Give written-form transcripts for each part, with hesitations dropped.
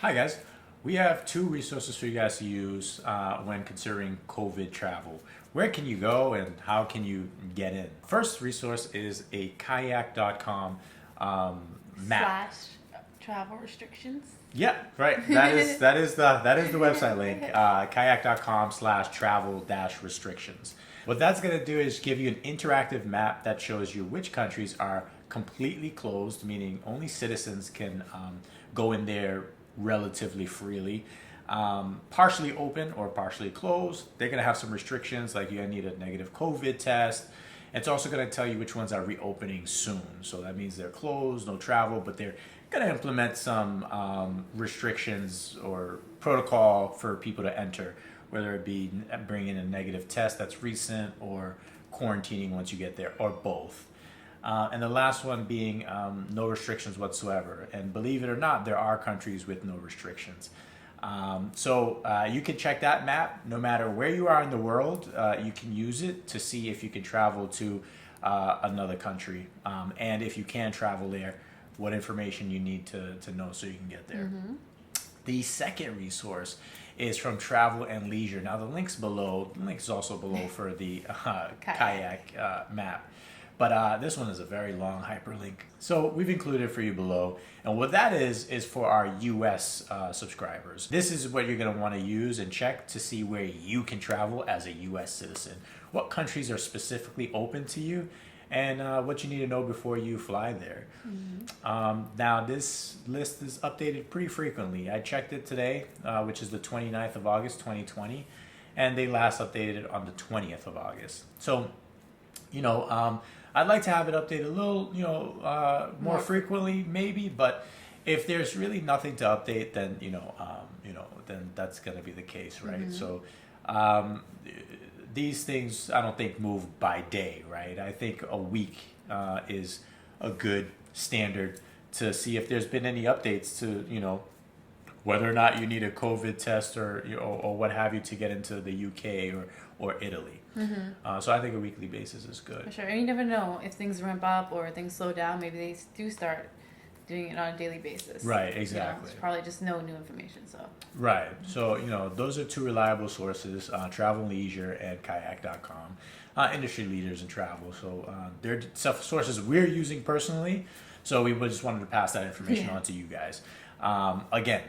Hi guys, we have two resources for you guys to use when considering COVID travel. Where can you go and how can you get in? First resource is a kayak.com map. Slash travel restrictions. Yeah, right. That is the website link. Kayak.com/travel-restrictions. What that's going to do is give you an interactive map that shows you which countries are completely closed, meaning only citizens can go in there relatively freely. Partially open or partially closed. They're going to have some restrictions, like you're going to need a negative COVID test. It's also going to tell you which ones are reopening soon. So that means they're closed, no travel, but they're going to implement some restrictions or protocol for people to enter, whether it be bringing a negative test that's recent or quarantining once you get there, or both. And the last one being no restrictions whatsoever. And believe it or not, there are countries with no restrictions. So you can check that map no matter where you are in the world. You can use it to see if you can travel to another country. And if you can travel there, what information you need to know so you can get there. Mm-hmm. The second resource is from Travel and Leisure. Now the link's below. The link is also below for the kayak map. But this one is a very long hyperlink. So we've included it for you below. And what that is for our US subscribers. This is what you're going to want to use and check to see where you can travel as a US citizen. What countries are specifically open to you and what you need to know before you fly there. Mm-hmm. Now this list is updated pretty frequently. I checked it today, which is the 29th of August, 2020. And they last updated it on the 20th of August. So, I'd like to have it updated a little, more frequently, maybe. But if there's really nothing to update, then then that's going to be the case, right? Mm-hmm. So these things I don't think move by day, right? I think a week is a good standard to see if there's been any updates to whether or not you need a COVID test or what have you to get into the UK or Italy. Mm-hmm. So I think a weekly basis is good. For sure. And you never know if things ramp up or things slow down. Maybe they do start doing it on a daily basis. Right, exactly. It's probably just no new information. So right. So, those are two reliable sources, Travel and Leisure and kayak.com, industry leaders in travel. So they're sources we're using personally. So we just wanted to pass that information on to you guys. Again,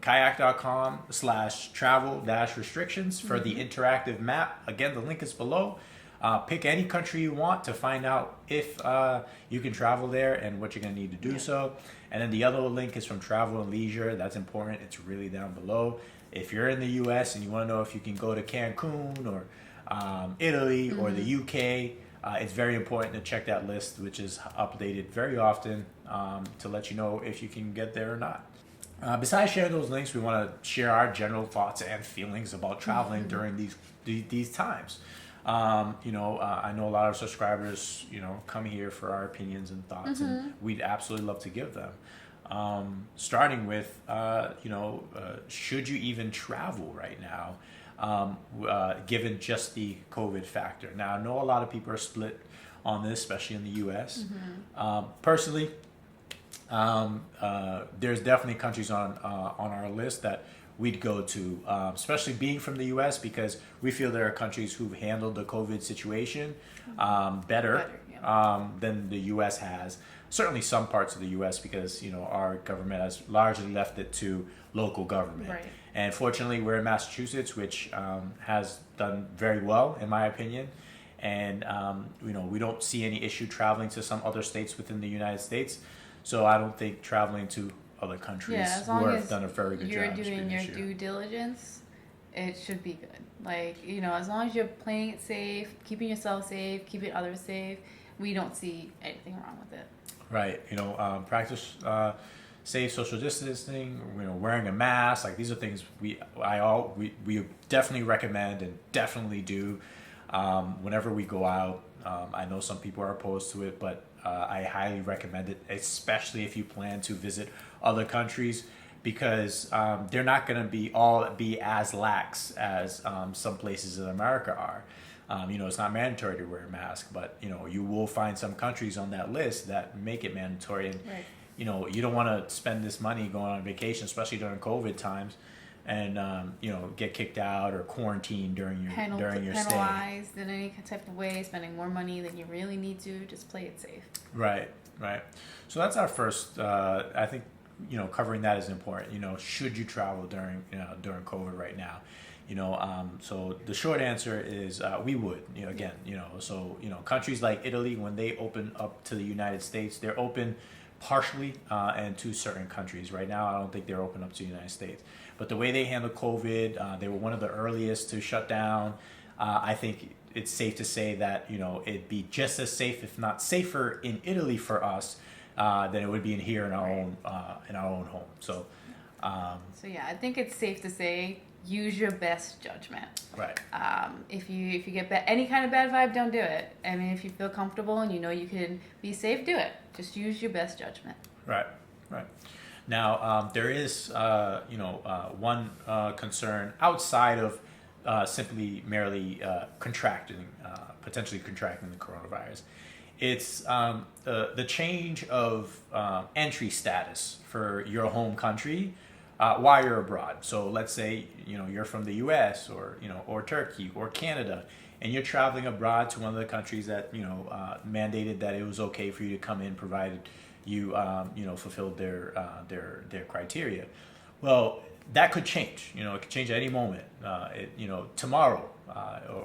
kayak.com/travel-restrictions for the interactive map. Again, the link is below. Pick any country you want to find out if you can travel there and what you're going to need to do so. And then the other link is from Travel and Leisure. That's important. It's really down below. If you're in the U.S. and you want to know if you can go to Cancun or Italy or the UK, it's very important to check that list, which is updated very often to let you know if you can get there or not. Besides sharing those links, we want to share our general thoughts and feelings about traveling during these times. I know a lot of subscribers, come here for our opinions and thoughts, and we'd absolutely love to give them. Starting with, should you even travel right now, given just the COVID factor? Now, I know a lot of people are split on this, especially in the U.S. Personally, there's definitely countries on our list that we'd go to, especially being from the U.S., because we feel there are countries who've handled the COVID situation better than the U.S. has. Certainly some parts of the U.S. because our government has largely left it to local government. Right. And fortunately, we're in Massachusetts, which has done very well, in my opinion. And we don't see any issue traveling to some other states within the United States. So I don't think traveling to other countries who have done a very good job. You're doing your due diligence, it should be good. As long as you're playing it safe, keeping yourself safe, keeping others safe, we don't see anything wrong with it. Right. Practice safe social distancing, wearing a mask. These are things we definitely recommend and definitely do whenever we go out. I know some people are opposed to it, but I highly recommend it, especially if you plan to visit other countries, because they're not going to be as lax as some places in America are. It's not mandatory to wear a mask, but you will find some countries on that list that make it mandatory. And you don't want to spend this money going on vacation, especially during COVID times, and get kicked out or quarantined during your stay. Penalized in any type of way, spending more money than you really need to. Just play it safe. Right. So that's our first. I think covering that is important. Should you travel during COVID right now? So the short answer is we would. So countries like Italy, when they open up to the United States, they're open partially and to certain countries. Right now, I don't think they're open up to the United States. But the way they handled COVID, they were one of the earliest to shut down. I think it's safe to say that it'd be just as safe, if not safer, in Italy for us than it would be here in our own home. So yeah, I think it's safe to say use your best judgment. Right. If you get any kind of bad vibe, don't do it. I mean, if you feel comfortable and you can be safe, do it. Just use your best judgment. Right. Now, there is, one concern outside of simply merely potentially contracting the coronavirus. It's the change of entry status for your home country while you're abroad. So let's say you're from the U.S. or Turkey or Canada, and you're traveling abroad to one of the countries that mandated that it was okay for you to come in, provided you fulfilled their criteria. Well, that could change. It could change at any moment. Tomorrow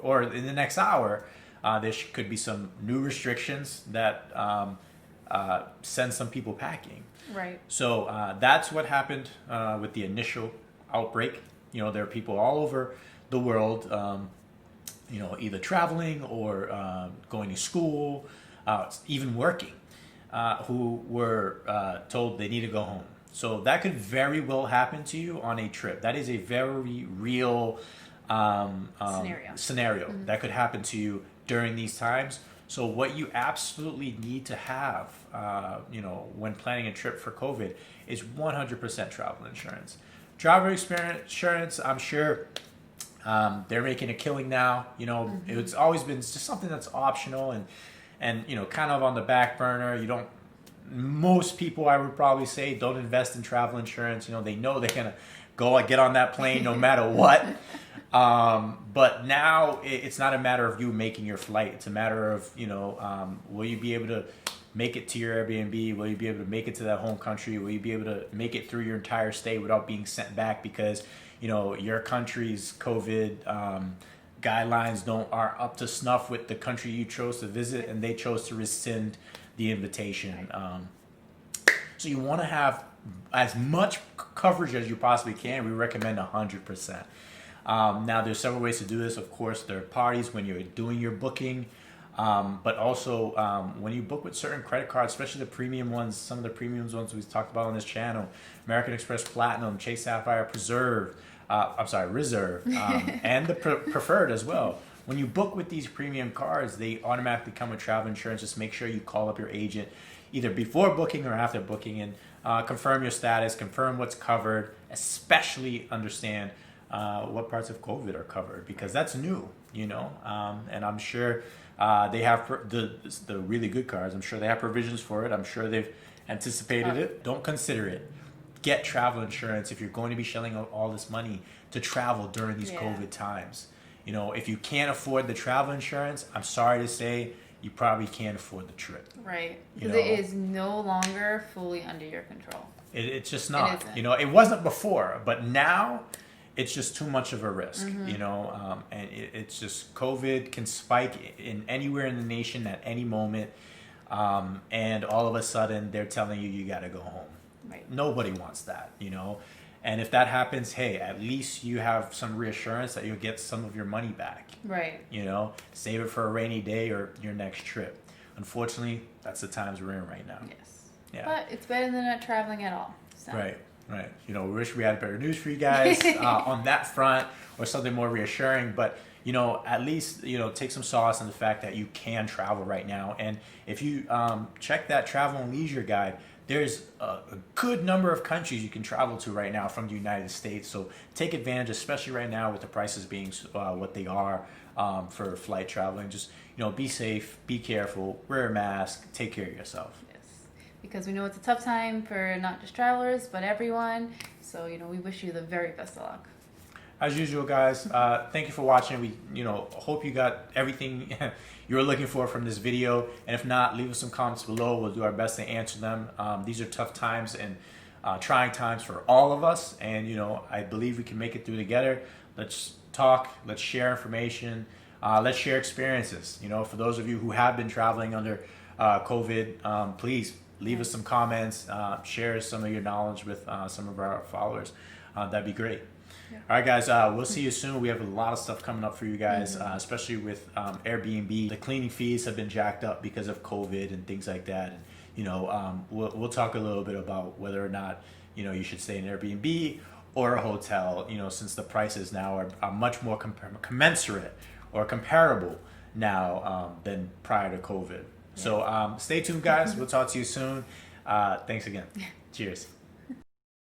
or in the next hour, there could be some new restrictions that send some people packing. Right. So that's what happened with the initial outbreak. There are people all over the world, either traveling or going to school, even working, who were told they need to go home. So that could very well happen to you on a trip. That is a very real scenario that could happen to you during these times. So what you absolutely need to have, when planning a trip for COVID, is 100% travel insurance. Travel insurance, I'm sure they're making a killing now. It's always been just something that's optional and kind of on the back burner. Most people, I would probably say, don't invest in travel insurance. They know they're gonna get on that plane no matter what. But now it's not a matter of you making your flight. It's a matter of, will you be able to make it to your Airbnb? Will you be able to make it to that home country? Will you be able to make it through your entire stay without being sent back because, your country's COVID guidelines are up to snuff with the country you chose to visit and they chose to rescind the invitation. So you want to have as much coverage as you possibly can. We recommend 100%. Now, there's several ways to do this. Of course, third parties when you're doing your booking, but also when you book with certain credit cards, especially the premium ones, some of the premium ones we've talked about on this channel, American Express Platinum, Chase Sapphire Reserve, and the preferred as well. When you book with these premium cards, they automatically come with travel insurance. Just make sure you call up your agent either before booking or after booking and confirm your status, confirm what's covered, especially understand what parts of COVID are covered, because that's new, and I'm sure they have the really good cards. I'm sure they have provisions for it. I'm sure they've anticipated it. Don't consider it. Get travel insurance if you're going to be shelling out all this money to travel during these COVID times. If you can't afford the travel insurance, I'm sorry to say, you probably can't afford the trip. Right. Because it is no longer fully under your control. It's just not. It wasn't before, but now it's just too much of a risk, and it's just COVID can spike in anywhere in the nation at any moment, and all of a sudden they're telling you got to go home. Right. Nobody wants that, and if that happens, hey, at least you have some reassurance that you'll get some of your money back. Right. Save it for a rainy day or your next trip. Unfortunately, that's the times we're in right now. Yes. Yeah. But it's better than not traveling at all. So. Right. We wish we had better news for you guys on that front, or something more reassuring. But at least take some solace in the fact that you can travel right now. And if you check that travel and leisure guide, there's a good number of countries you can travel to right now from the United States. So take advantage, especially right now with the prices being what they are for flight traveling. Just be safe, be careful, wear a mask, take care of yourself. Yes. because we know it's a tough time for not just travelers, but everyone. So, we wish you the very best of luck. As usual, guys, thank you for watching. We, hope you got everything you were looking for from this video. And if not, leave us some comments below. We'll do our best to answer them. These are tough times and trying times for all of us. And, I believe we can make it through together. Let's talk. Let's share information. Let's share experiences. For those of you who have been traveling under COVID, please leave us some comments. Share some of your knowledge with some of our followers. That'd be great. Yeah. All right, guys, we'll see you soon. We have a lot of stuff coming up for you guys, especially with Airbnb. The cleaning fees have been jacked up because of COVID and things like that. And, we'll talk a little bit about whether or not, you should stay in Airbnb or a hotel, since the prices now are much more commensurate or comparable now than prior to COVID. Yeah. So stay tuned, guys. We'll talk to you soon. Thanks again. Cheers.